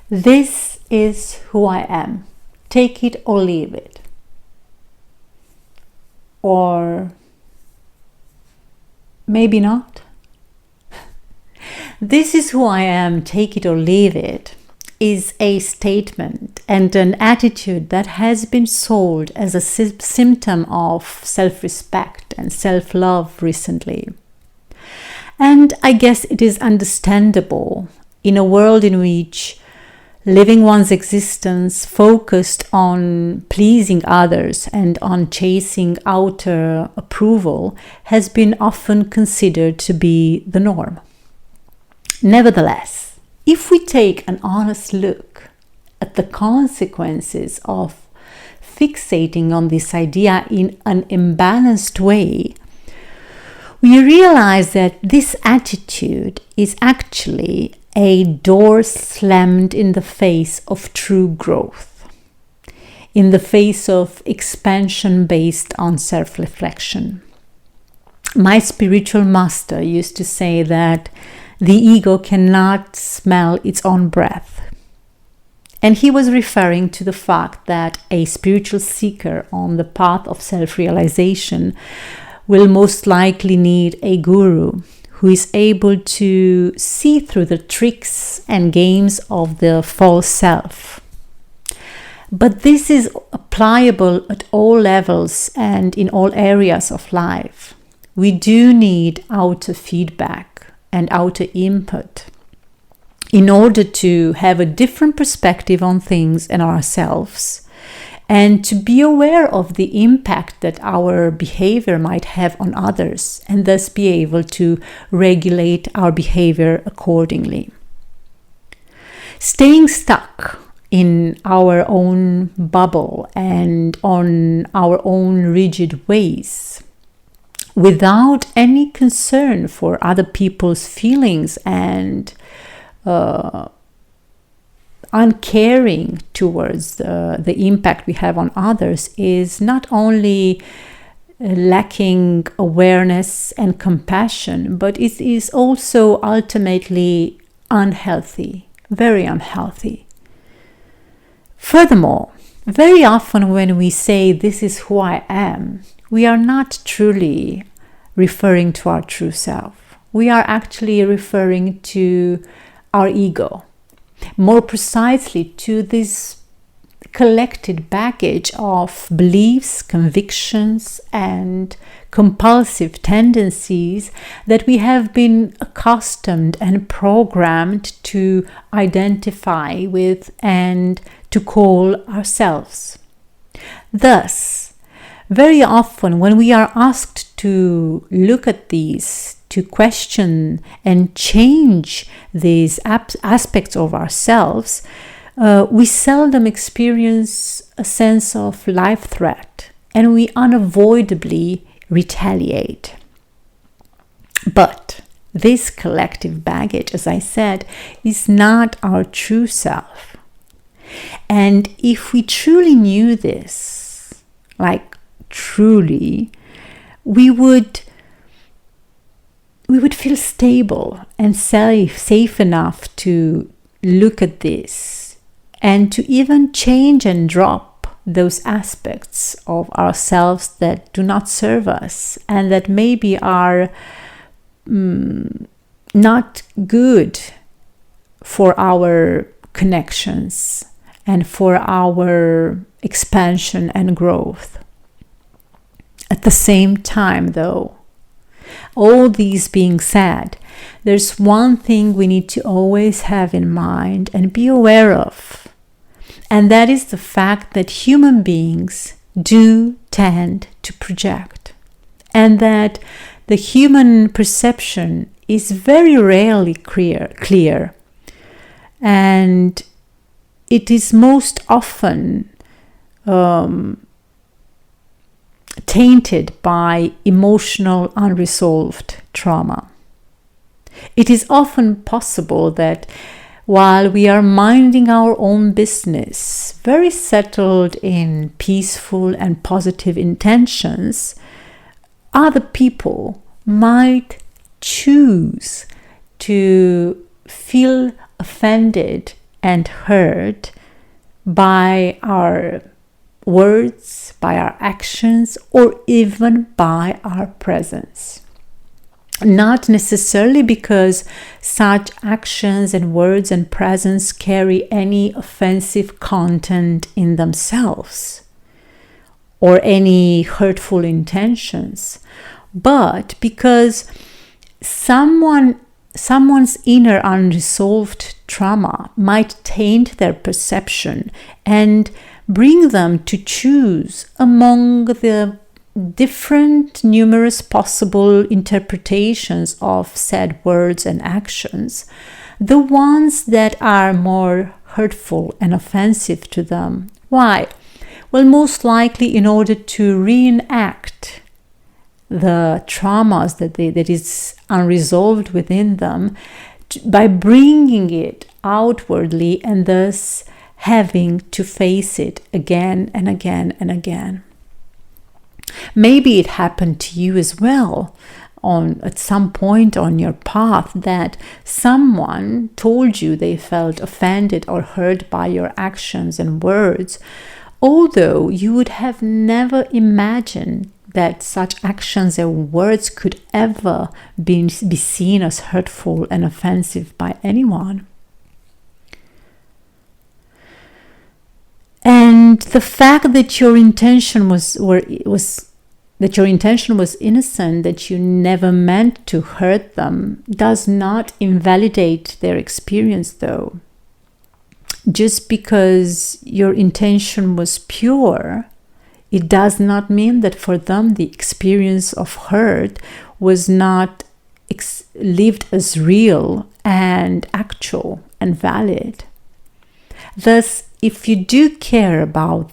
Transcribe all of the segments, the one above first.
This is who I am. Take it or leave it. Or maybe not. This is who I am, take it or leave it, is a statement and an attitude that has been sold as a symptom of self-respect and self-love recently. And I guess it is understandable in a world in which living one's existence focused on pleasing others and on chasing outer approval has been often considered to be the norm. Nevertheless, if we take an honest look at the consequences of fixating on this idea in an imbalanced way, we realize that this attitude is actually a door slammed in the face of true growth, in the face of expansion based on self-reflection. My spiritual master used to say that the ego cannot smell its own breath. And he was referring to the fact that a spiritual seeker on the path of self-realization will most likely need a guru who is able to see through the tricks and games of the false self. But this is applicable at all levels and in all areas of life. We do need outer feedback and outer input in order to have a different perspective on things and ourselves, and to be aware of the impact that our behavior might have on others, and thus be able to regulate our behavior accordingly. Staying stuck in our own bubble and on our own rigid ways, without any concern for other people's feelings and uncaring towards the impact we have on others, is not only lacking awareness and compassion, but it is also ultimately unhealthy, very unhealthy. Furthermore, very often when we say this is who I am, we are not truly referring to our true self. We are actually referring to our ego, more precisely to this collected baggage of beliefs, convictions, and compulsive tendencies that we have been accustomed and programmed to identify with and to call ourselves. Thus, very often when we are asked to look at these, to question and change these aspects of ourselves, we seldom experience a sense of life threat, and we unavoidably retaliate. But this collective baggage, as I said, is not our true self. And if we truly knew this, like truly, we would feel stable and safe enough to look at this and to even change and drop those aspects of ourselves that do not serve us and that maybe are not good for our connections and for our expansion and growth. At the same time, though, all these being said, there's one thing we need to always have in mind and be aware of, and that is the fact that human beings do tend to project, and that the human perception is very rarely clear, and it is most often tainted by emotional unresolved trauma. It is often possible that while we are minding our own business, very settled in peaceful and positive intentions, other people might choose to feel offended and hurt by our words, by our actions, or even by our presence. Not necessarily because such actions and words and presence carry any offensive content in themselves or any hurtful intentions, but because someone's inner unresolved trauma might taint their perception and bring them to choose among the different numerous possible interpretations of said words and actions, the ones that are more hurtful and offensive to them. Why? Well, most likely in order to reenact the traumas that is unresolved within them, by bringing it outwardly and thus having to face it again and again and again. Maybe it happened to you as well at some point on your path that someone told you they felt offended or hurt by your actions and words, although you would have never imagined that such actions and words could ever be seen as hurtful and offensive by anyone. And the fact that your intention was innocent, that you never meant to hurt them, does not invalidate their experience, though. Just because your intention was pure, it does not mean that for them the experience of hurt was not lived as real and actual and valid. Thus, if you do care about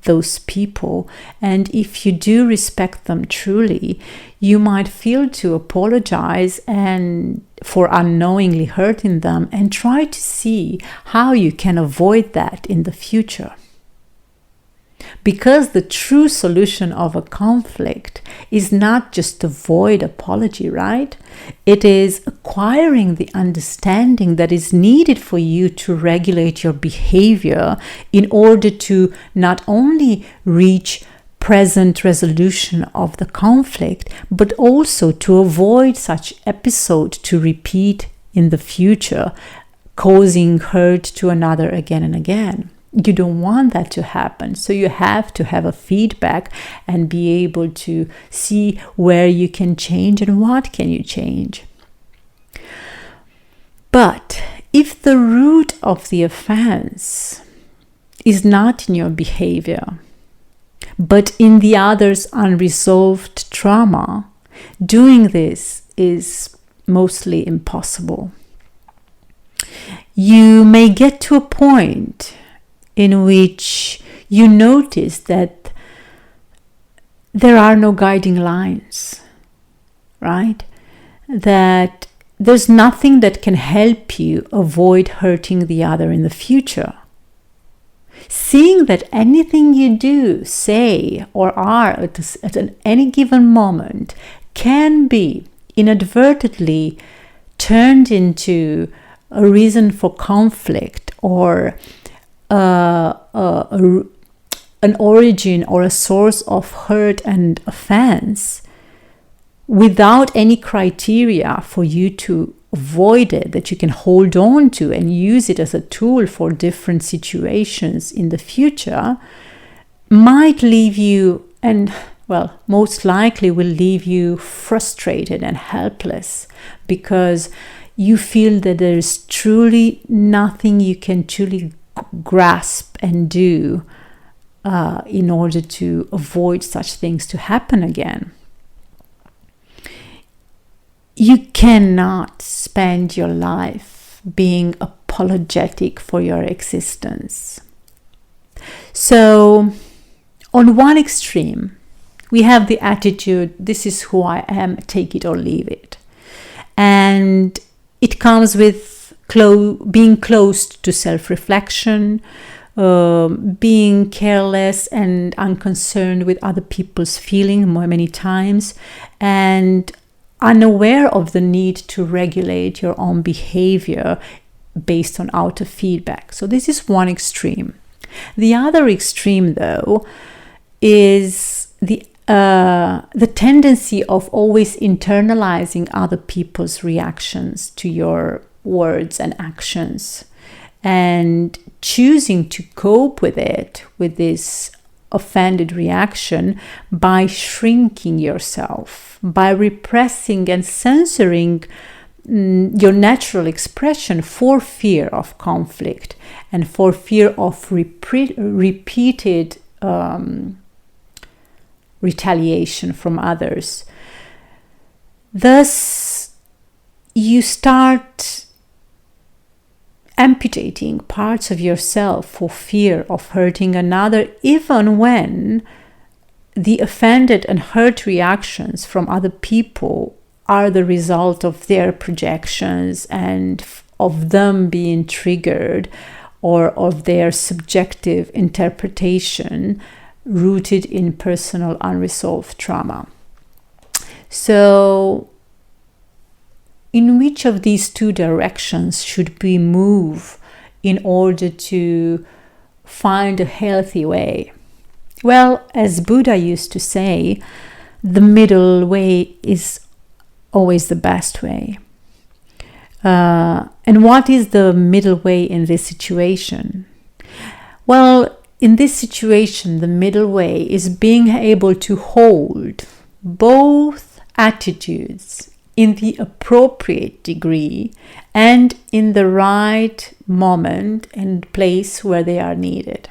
those people and if you do respect them truly, you might feel to apologize and for unknowingly hurting them and try to see how you can avoid that in the future. Because the true solution of a conflict is not just avoid apology, right? It is acquiring the understanding that is needed for you to regulate your behavior in order to not only reach present resolution of the conflict, but also to avoid such episode to repeat in the future, causing hurt to another again and again. You don't want that to happen. So you have to have a feedback and be able to see where you can change and what can you change. But if the root of the offense is not in your behavior, but in the other's unresolved trauma, doing this is mostly impossible. You may get to a point in which you notice that there are no guiding lines, right? That there's nothing that can help you avoid hurting the other in the future. Seeing that anything you do, say, or are at any given moment can be inadvertently turned into a reason for conflict or an origin or a source of hurt and offense without any criteria for you to avoid it, that you can hold on to and use it as a tool for different situations in the future, might leave you, and well, most likely will leave you frustrated and helpless because you feel that there is truly nothing you can truly grasp and do in order to avoid such things to happen again. You cannot spend your life being apologetic for your existence. So, on one extreme, we have the attitude, this is who I am, take it or leave it. And it comes with being closed to self-reflection, being careless and unconcerned with other people's feelings many times, and unaware of the need to regulate your own behavior based on outer feedback. So this is one extreme. The other extreme, though, is the tendency of always internalizing other people's reactions to your words and actions, and choosing to cope with it, with this offended reaction, by shrinking yourself, by repressing and censoring your natural expression for fear of conflict and for fear of repeated retaliation from others. Thus, you start amputating parts of yourself for fear of hurting another, even when the offended and hurt reactions from other people are the result of their projections and of them being triggered, or of their subjective interpretation rooted in personal unresolved trauma. So, in which of these two directions should we move in order to find a healthy way? Well, as Buddha used to say, the middle way is always the best way. And what is the middle way in this situation? Well, in this situation, the middle way is being able to hold both attitudes in the appropriate degree and in the right moment and place where they are needed.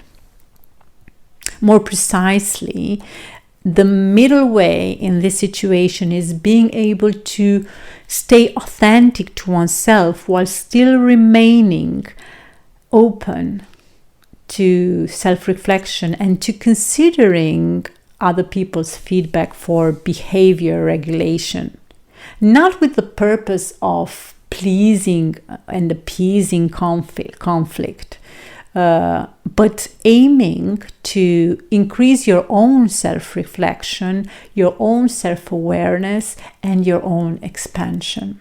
More precisely, the middle way in this situation is being able to stay authentic to oneself while still remaining open to self-reflection and to considering other people's feedback for behavior regulation, not with the purpose of pleasing and appeasing conflict, but aiming to increase your own self-reflection, your own self-awareness, and your own expansion.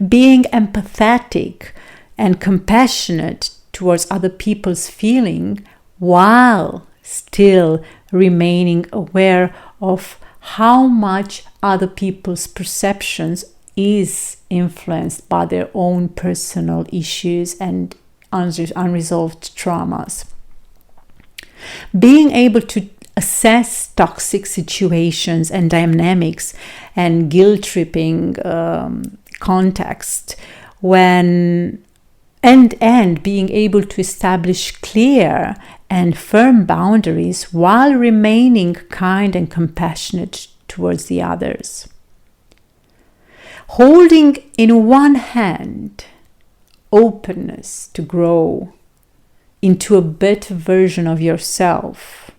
Being empathetic and compassionate towards other people's feeling while still remaining aware of how much other people's perceptions is influenced by their own personal issues and unresolved traumas. Being able to assess toxic situations and dynamics and guilt-tripping context when and being able to establish clear and firm boundaries while remaining kind and compassionate towards the others. Holding in one hand openness to grow into a better version of yourself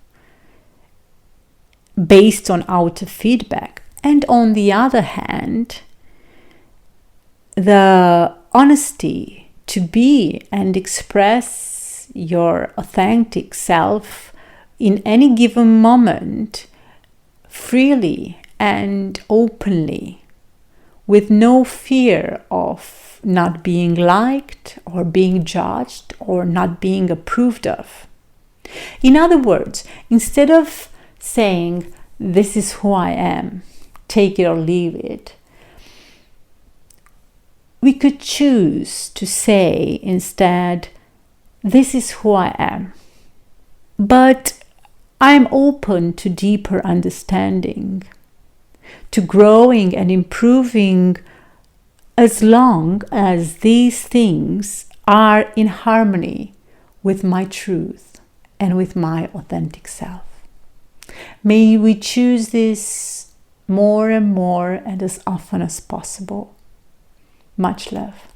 based on outer feedback, and on the other hand, the honesty to be and express your authentic self in any given moment freely and openly, with no fear of not being liked or being judged or not being approved of. In other words, instead of saying, "This is who I am, take it or leave it," we could choose to say instead, "This is who I am, but I'm open to deeper understanding, to growing and improving, as long as these things are in harmony with my truth and with my authentic self." May we choose this more and more and as often as possible. Much love.